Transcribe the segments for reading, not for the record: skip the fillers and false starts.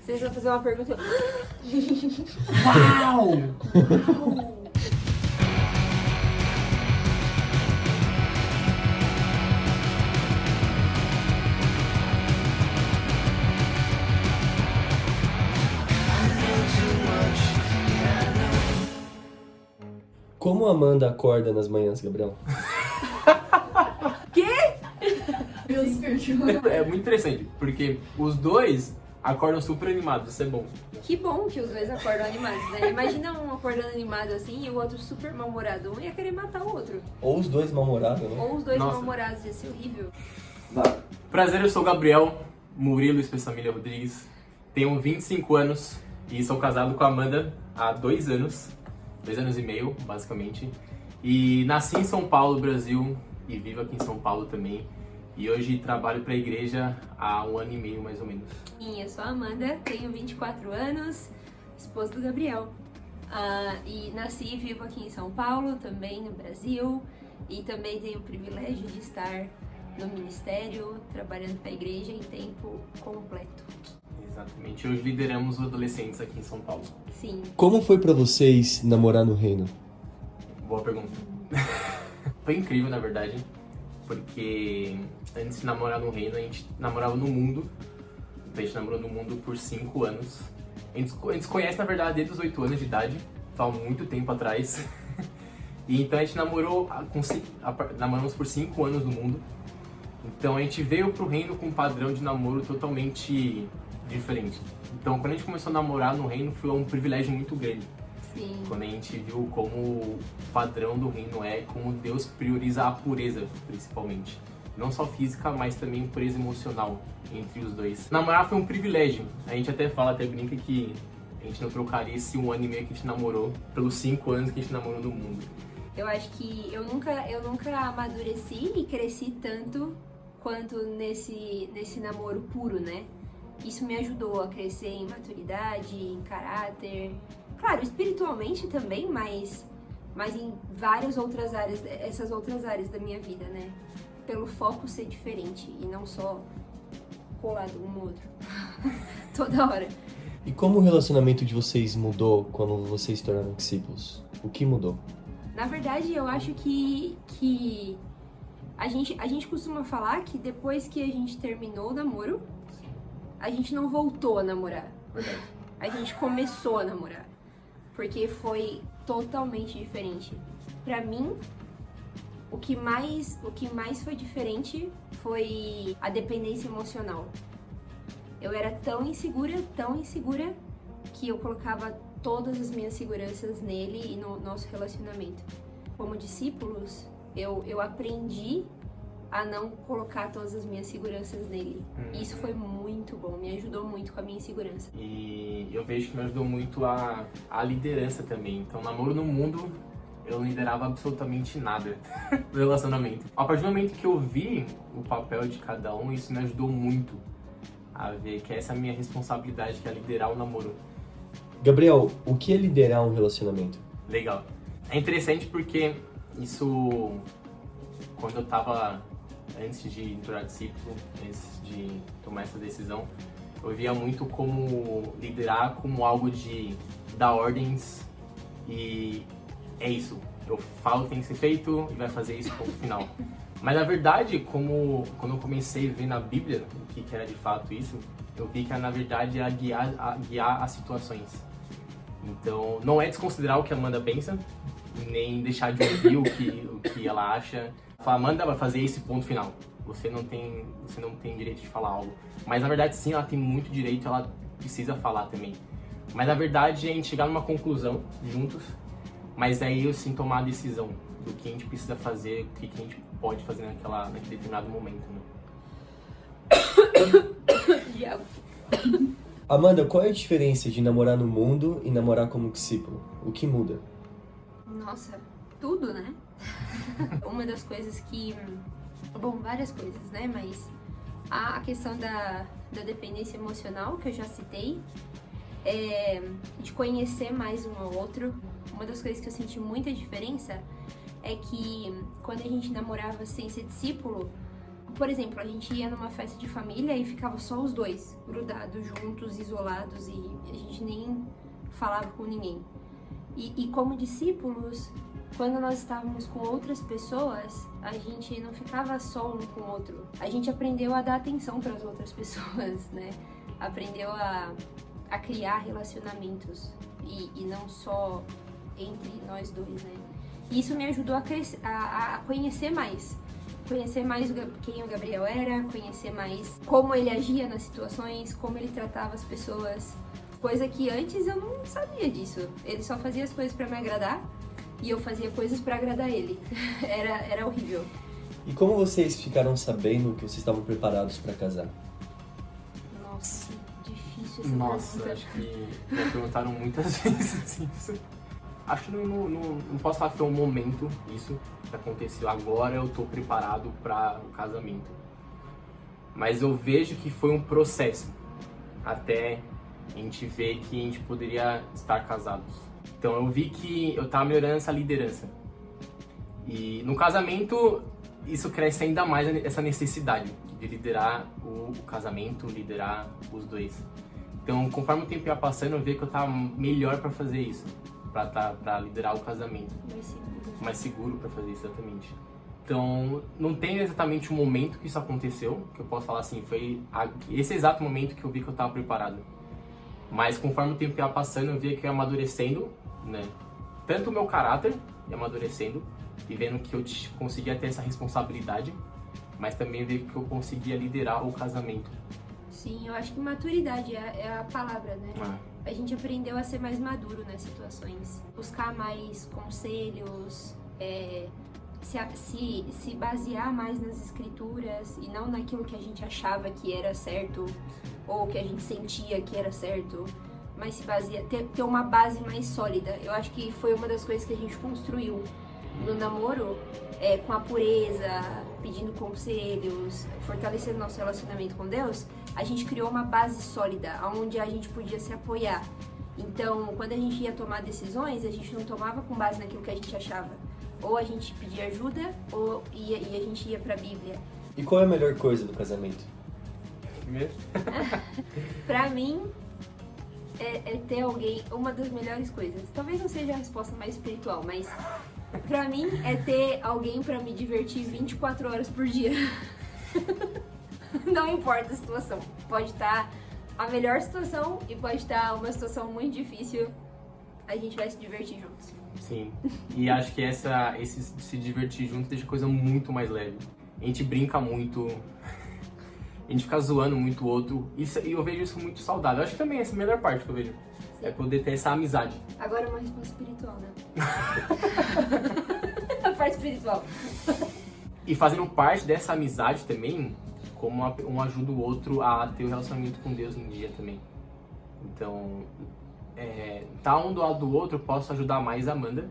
Vocês vão fazer uma pergunta. Uau! Como a Amanda acorda nas manhãs, Gabriel? É muito interessante, porque os dois acordam super animados, isso é bom. Que bom que os dois acordam animados, né? Imagina um acordando animado assim e o outro super mal-humorado. Um ia querer matar o outro. Ou os dois mal-humorados, né? Ou os dois Nossa. mal-humorados, ia ser horrível. Prazer, eu sou o Gabriel Murilo Espessamilha Rodrigues, tenho 25 anos e sou casado com a Amanda há 2 anos, 2 anos e meio, basicamente. E nasci em São Paulo, Brasil, e vivo aqui em São Paulo também. E hoje trabalho para a igreja há 1 ano e meio, mais ou menos. E eu sou a Amanda, tenho 24 anos, esposa do Gabriel. E nasci e vivo aqui em São Paulo, também no Brasil. E também tenho o privilégio de estar no ministério, trabalhando para a igreja em tempo completo. Exatamente, hoje lideramos os adolescentes aqui em São Paulo. Sim. Como foi pra vocês namorar no reino? Boa pergunta. Foi incrível, na verdade, porque antes de namorar no reino, a gente namorava no mundo. Então a gente namorou no mundo por 5 anos. A gente se conhece, na verdade, desde os 8 anos de idade, então há muito tempo atrás. E então a gente namoramos por 5 anos no mundo. Então a gente veio pro reino com um padrão de namoro totalmente diferente. Então quando a gente começou a namorar no reino foi um privilégio muito grande. Sim. Quando a gente viu como o padrão do reino é, como Deus prioriza a pureza, principalmente. Não só física, mas também pureza emocional entre os dois. Namorar foi um privilégio. A gente até fala, até brinca que a gente não trocaria esse 1 ano e meio que a gente namorou pelos 5 anos que a gente namorou no mundo. Eu acho que eu nunca amadureci e cresci tanto quanto nesse namoro puro, né? Isso me ajudou a crescer em maturidade, em caráter. Claro, espiritualmente também, mas em várias outras áreas, essas outras áreas da minha vida, né? Pelo foco ser diferente e não só colado um no outro toda hora. E como o relacionamento de vocês mudou quando vocês se tornaram discípulos? O que mudou? Na verdade, eu acho que a gente costuma falar que depois que a gente terminou o namoro, a gente não voltou a namorar. A gente começou a namorar. Porque foi totalmente diferente. Pra mim, o que mais foi diferente foi a dependência emocional. Eu era tão insegura, que eu colocava todas as minhas seguranças nele e no nosso relacionamento. Como discípulos, eu aprendi a não colocar todas as minhas seguranças nele. E isso foi muito bom, me ajudou muito com a minha insegurança. E eu vejo que me ajudou muito a liderança também. Então, namoro no mundo, eu não liderava absolutamente nada no relacionamento. A partir do momento que eu vi o papel de cada um, isso me ajudou muito a ver que essa é a minha responsabilidade, que é liderar o namoro. Gabriel, o que é liderar um relacionamento? Legal. É interessante porque isso, quando eu tava, antes de entrar discípulo, antes de tomar essa decisão, eu via muito como liderar como algo de dar ordens e é isso. Eu falo que tem que ser feito e vai fazer isso, ponto final. Mas na verdade, quando eu comecei a ver na Bíblia o que era de fato isso, eu vi que na verdade era guiar as situações. Então, não é desconsiderar o que a Amanda pensa, nem deixar de ouvir o que ela acha. Falar, Amanda vai fazer esse ponto final. Você não tem direito de falar algo. Mas na verdade sim, ela tem muito direito, ela precisa falar também. Mas na verdade é a gente chegar numa conclusão juntos, mas aí eu sim tomar a decisão do que a gente precisa fazer, o que a gente pode fazer naquele determinado momento, né? Amanda, qual é a diferença de namorar no mundo e namorar como discípulo? O que muda? Nossa, tudo, né? Uma das coisas que... Bom, várias coisas, né? Mas a questão da dependência emocional, que eu já citei, de conhecer mais um ao outro. Uma das coisas que eu senti muita diferença é que quando a gente namorava sem ser discípulo, por exemplo, a gente ia numa festa de família e ficava só os dois, grudados, juntos, isolados, e a gente nem falava com ninguém. E como discípulos, quando nós estávamos com outras pessoas, a gente não ficava só um com o outro. A gente aprendeu a dar atenção para as outras pessoas, né? Aprendeu a criar relacionamentos e não só entre nós dois, né? Isso me ajudou a conhecer mais. Conhecer mais quem o Gabriel era, conhecer mais como ele agia nas situações, como ele tratava as pessoas. Coisa que antes eu não sabia disso. Ele só fazia as coisas pra me agradar e eu fazia coisas pra agradar ele. Era horrível. E como vocês ficaram sabendo que vocês estavam preparados para casar? Nossa, difícil essa Nossa, pergunta. acho que me perguntaram muitas vezes isso. Acho que não posso falar que foi um momento isso que aconteceu. Agora eu tô preparado para o casamento. Mas eu vejo que foi um processo até a gente ver que a gente poderia estar casados. Então eu vi que eu tava melhorando essa liderança. E no casamento isso cresce ainda mais essa necessidade de liderar o casamento, liderar os dois. Então conforme o tempo ia passando eu vi que eu tava melhor para fazer isso. Pra liderar o casamento. Mais seguro pra fazer isso, exatamente. Então, não tem exatamente um momento que isso aconteceu, que eu posso falar assim, foi esse exato momento que eu vi que eu tava preparado. Mas conforme o tempo ia passando, eu via que eu ia amadurecendo, né? Tanto o meu caráter ia amadurecendo, e vendo que eu conseguia ter essa responsabilidade, mas também ver que eu conseguia liderar o casamento. Sim, eu acho que maturidade é a palavra, né? Ah. A gente aprendeu a ser mais maduro nas situações, buscar mais conselhos, se basear mais nas escrituras e não naquilo que a gente achava que era certo ou que a gente sentia que era certo, mas se basear, ter uma base mais sólida. Eu acho que foi uma das coisas que a gente construiu no namoro, com a pureza, pedindo conselhos, fortalecendo nosso relacionamento com Deus. A gente criou uma base sólida, onde a gente podia se apoiar. Então, quando a gente ia tomar decisões, a gente não tomava com base naquilo que a gente achava. Ou a gente pedia ajuda, e a gente ia pra Bíblia. E qual é a melhor coisa do casamento? Primeiro? Pra mim, é ter alguém, uma das melhores coisas. Talvez não seja a resposta mais espiritual, mas pra mim é ter alguém pra me divertir 24 horas por dia. Não importa a situação. Pode estar a melhor situação e pode estar uma situação muito difícil. A gente vai se divertir juntos. Sim. E acho que esse se divertir junto deixa a coisa muito mais leve. A gente brinca muito, a gente fica zoando muito o outro. E eu vejo isso muito saudável. Acho que também essa é a melhor parte que eu vejo. Sim. É poder ter essa amizade. Agora uma resposta espiritual, né? A parte espiritual. E fazendo parte dessa amizade também, como um ajuda o outro a ter o relacionamento com Deus em dia também. Então, tá um do lado do outro, eu posso ajudar mais a Amanda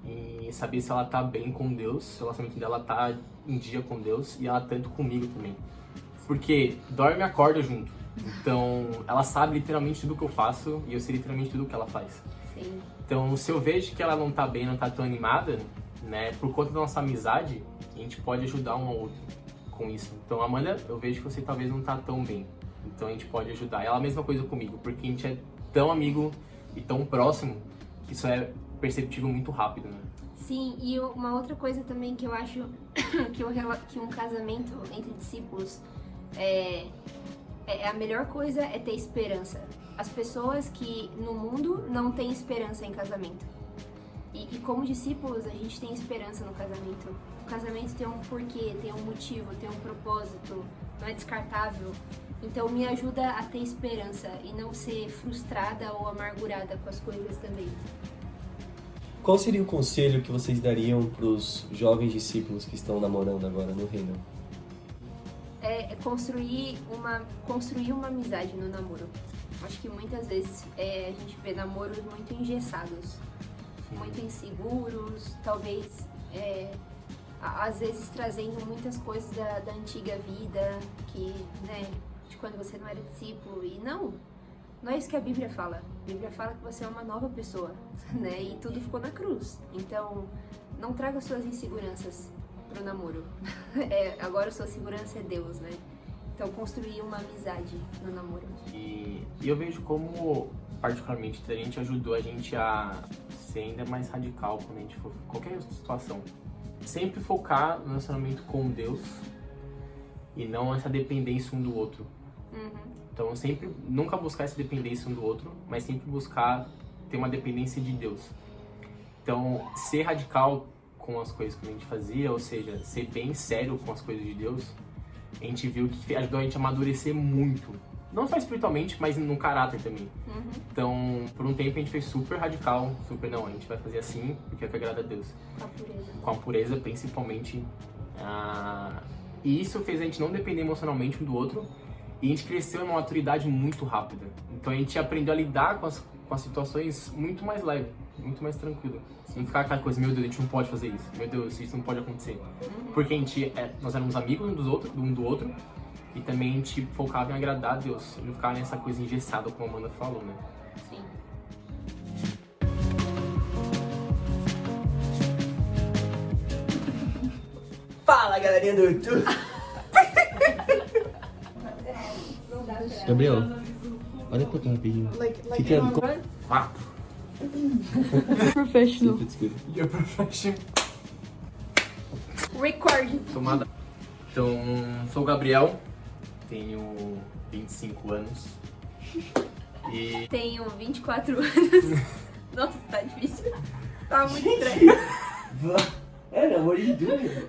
e saber se ela tá bem com Deus, se o relacionamento dela tá em dia com Deus e ela tanto comigo também. Porque dorme e acorda junto. Então, ela sabe literalmente tudo que eu faço e eu sei literalmente tudo que ela faz. Sim. Então, se eu vejo que ela não tá bem, não tá tão animada, né, por conta da nossa amizade, a gente pode ajudar um ao outro com isso. Então, Amanda, eu vejo que você talvez não tá tão bem. Então, a gente pode ajudar. Ela a mesma coisa comigo, porque a gente é tão amigo e tão próximo que isso é perceptível muito rápido, né? Sim, e uma outra coisa também que eu acho que um casamento entre discípulos a melhor coisa é ter esperança. As pessoas que no mundo não têm esperança em casamento. E como discípulos, a gente tem esperança no casamento. O casamento tem um porquê, tem um motivo, tem um propósito, não é descartável. Então me ajuda a ter esperança e não ser frustrada ou amargurada com as coisas também. Qual seria o conselho que vocês dariam para os jovens discípulos que estão namorando agora no reino? É construir uma amizade no namoro. Acho que muitas vezes a gente vê namoros muito engessados, muito inseguros, talvez às vezes trazendo muitas coisas da antiga vida, que, né, de quando você não era discípulo. E não é isso que a Bíblia fala. A Bíblia fala que você é uma nova pessoa, né? E tudo ficou na cruz. Então, não traga suas inseguranças pro namoro. Agora sua segurança é Deus, né? Então construir uma amizade no namoro. E eu vejo como, particularmente, a gente ajudou a gente a ser ainda mais radical quando a gente for em qualquer situação. Sempre focar no relacionamento com Deus e não essa dependência um do outro. Então, sempre, nunca buscar essa dependência um do outro, mas sempre buscar ter uma dependência de Deus. Então, ser radical com as coisas que a gente fazia, ou seja, ser bem sério com as coisas de Deus, a gente viu que ajudou a gente a amadurecer muito. Não só espiritualmente, mas no caráter também. Então, por um tempo a gente foi super radical, a gente vai fazer assim, porque é que agrada a Deus. Com a pureza. Com a pureza, principalmente. E isso fez a gente não depender emocionalmente um do outro, e a gente cresceu em uma maturidade muito rápida. Então a gente aprendeu a lidar com as situações muito mais leve, muito mais tranquilo. Não ficar aquela coisa, meu Deus, a gente não pode fazer isso. Meu Deus, isso não pode acontecer. Porque nós éramos amigos um do outro, e também a gente focava em agradar a Deus. Não ficava nessa coisa engessada, como a Amanda falou, né? Sim. Fala, galerinha do YouTube! Gabriel, olha pro cabinho. Fica com... 4. Professional. Desculpa. You're professional. Record. Tomada. Então, sou o Gabriel, tenho 25 anos. E Tenho 24 anos. Nossa, tá difícil. Tá muito estranho. É, namoro de dúvida.